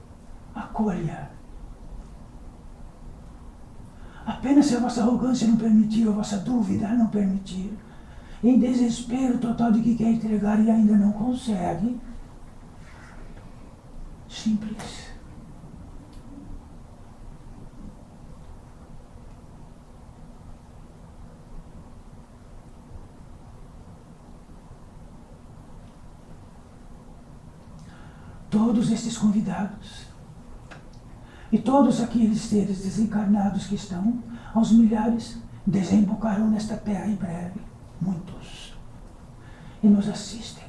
Speaker 2: acolha. Apenas se a vossa arrogância não permitir, ou a vossa dúvida não permitir, em desespero total de que quer entregar e ainda não consegue, simples. Todos estes convidados e todos aqueles seres desencarnados que estão, aos milhares, desembocarão nesta terra em breve, muitos. e nos assistem.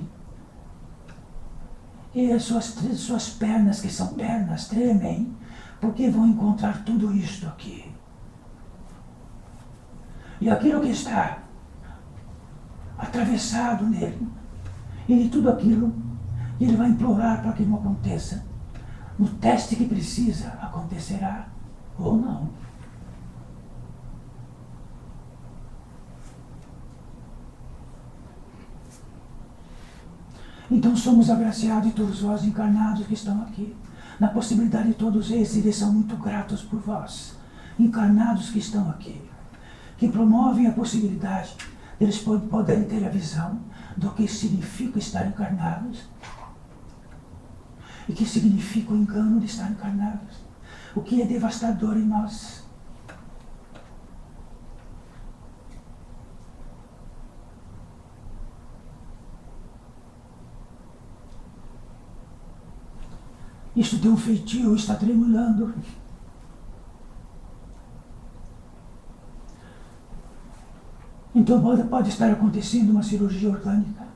Speaker 2: E as suas pernas, que são pernas, tremem, porque vão encontrar tudo isto aqui. E aquilo que está atravessado nele, e tudo aquilo, ele vai implorar para que não aconteça. No teste que precisa, acontecerá ou não. Então somos agraciados, todos vós encarnados que estão aqui, na possibilidade de todos esses, eles são muito gratos por vós, encarnados que estão aqui, que promovem a possibilidade de eles poderem ter a visão do que significa estar encarnados e que significa o engano de estar encarnados, o que é devastador em nós. Isto tem um feitio, está tremulando. Então pode estar acontecendo uma cirurgia orgânica.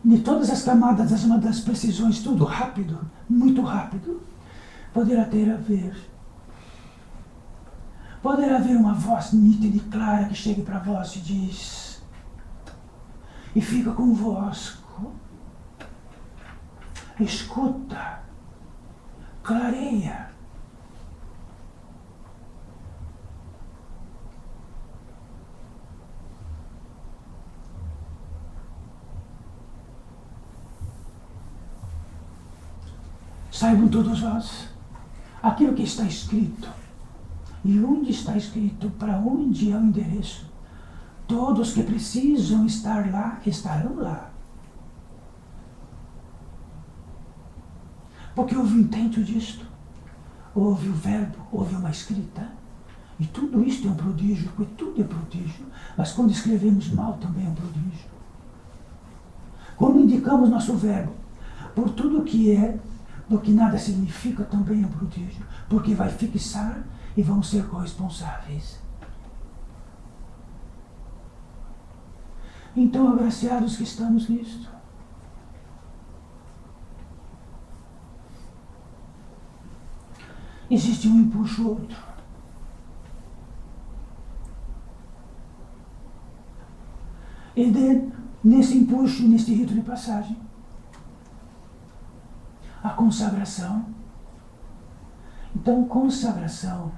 Speaker 2: De todas as camadas, das precisões, tudo rápido, muito rápido, poderá haver uma voz nítida e clara que chegue para vós e diz, e fica convosco. Escuta, clareia. Saibam todos vós, aquilo que está escrito, e onde está escrito, para onde é o endereço. Todos que precisam estar lá, estarão lá. Porque houve o intento disto, houve o verbo, houve uma escrita, e tudo isto é um prodígio, porque tudo é prodígio, mas quando escrevemos mal também é um prodígio. Quando indicamos nosso verbo por tudo que é, do que nada significa, também é um prodígio, porque vai fixar e vamos ser corresponsáveis. Então, agraciados que estamos nisto, existe um empuxo outro. E nesse empuxo, neste rito de passagem, a consagração. Então, consagração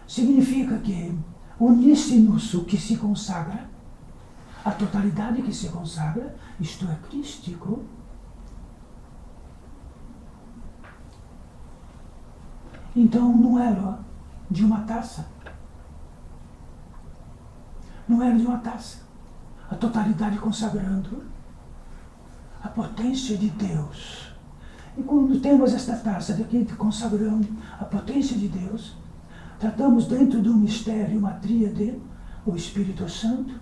Speaker 2: significa que uníssenos, o que se consagra, a totalidade que se consagra, isto é crístico, então, no elo de uma taça, a totalidade consagrando a potência de Deus. E quando temos esta taça daqui consagrando a potência de Deus, tratamos dentro de um mistério, uma tríade, o Espírito Santo.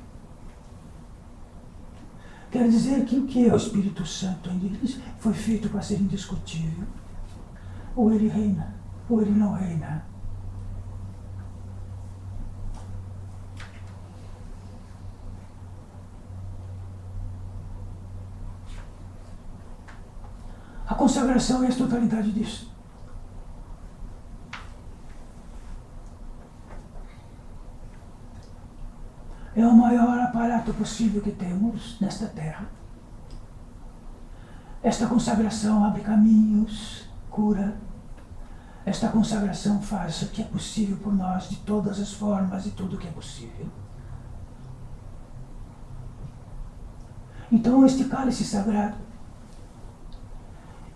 Speaker 2: Quer dizer que o que é o Espírito Santo? Ele foi feito para ser indiscutível. Ou ele reina, ou ele não reina. A consagração é a totalidade disso. É o maior aparato possível que temos nesta terra. Esta consagração abre caminhos, cura. Esta consagração faz o que é possível por nós, de todas as formas, de tudo o que é possível. Então, este cálice sagrado,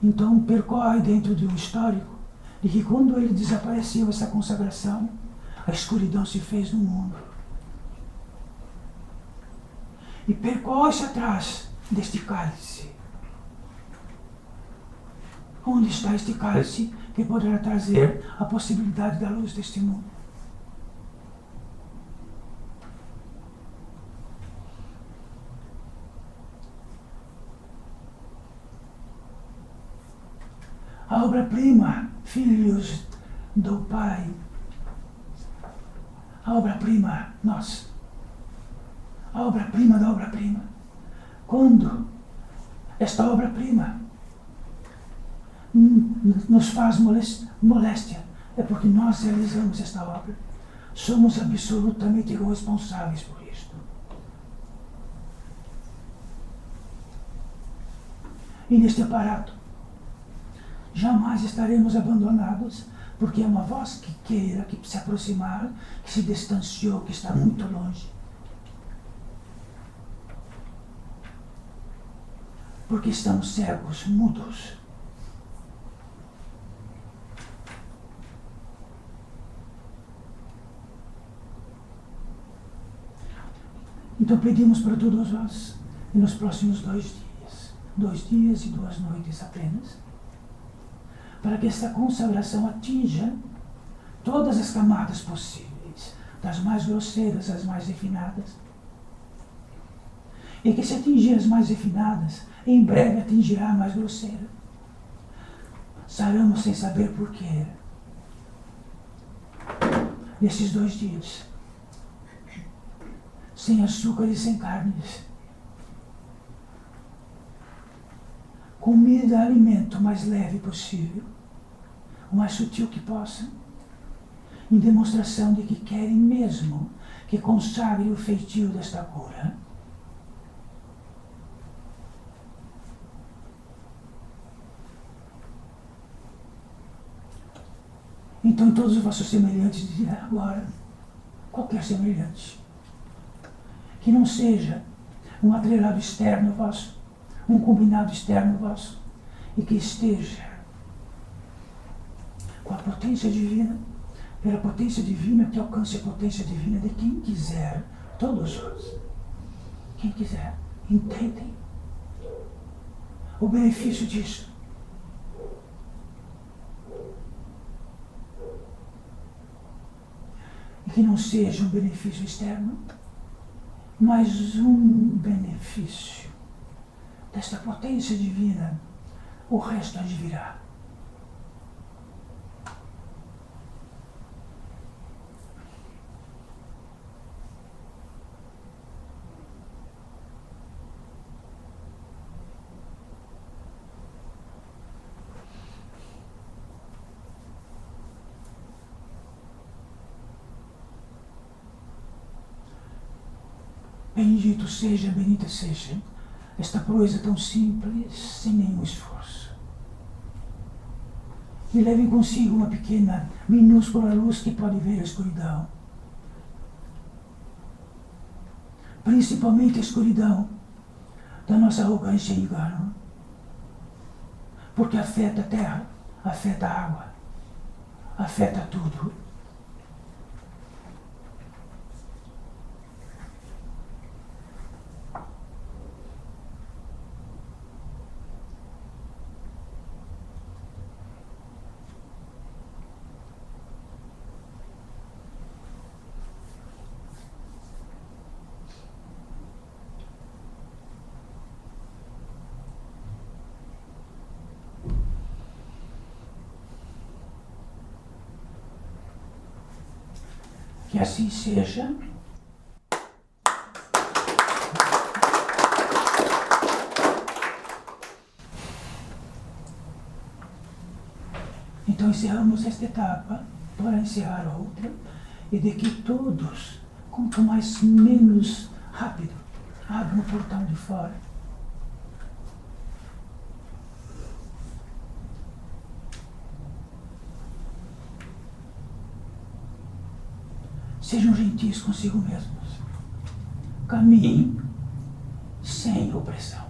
Speaker 2: então, percorre dentro de um histórico de que quando ele desapareceu, essa consagração, a escuridão se fez no mundo. E percorre-se atrás deste cálice. Onde está este cálice que poderá trazer a possibilidade da luz deste mundo? A obra-prima, filhos do Pai. A obra-prima, nós. a obra-prima da obra-prima. Quando esta obra-prima nos faz moléstia, é porque nós realizamos esta obra. Somos absolutamente responsáveis por isto. E neste aparato, jamais estaremos abandonados, porque é uma voz que queira, que se aproximar, que se distanciou, que está muito longe. Porque estamos cegos, mudos. Então pedimos para todos vós, e nos próximos 2 dias e 2 noites apenas, para que esta consagração atinja todas as camadas possíveis, das mais grosseiras às mais refinadas. E que se atingir as mais refinadas, em breve atingirá a mais grosseira. Saramos sem saber porquê. Nesses 2 dias, sem açúcar e sem carnes, comida, alimento o mais leve possível, o mais sutil que possa, em demonstração de que querem mesmo que consagre o feitio desta cura. Então todos os vossos semelhantes dizem agora, qualquer semelhante, que não seja um atrelado externo vosso, um combinado externo vosso, e que esteja com a potência divina, pela potência divina que alcance a potência divina de quem quiser, todos vós, quem quiser, entendem o benefício disso. E que não seja um benefício externo, mas um benefício desta potência divina, o resto onde virá. Bendito seja, bendita seja, esta proeza tão simples, sem nenhum esforço. E levem consigo uma pequena, minúscula luz que pode ver a escuridão. Principalmente a escuridão da nossa arrogância e engano. Porque afeta a terra, afeta a água, afeta tudo. Que assim seja. Então encerramos esta etapa para encerrar outra, e de que todos, quanto menos rápido, abram o portão de fora. Sejam gentis consigo mesmos. Caminhem sem opressão.